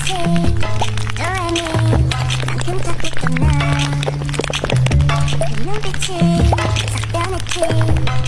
도라미 난 끔찍했던 나 그 눈빛이 싹 변했지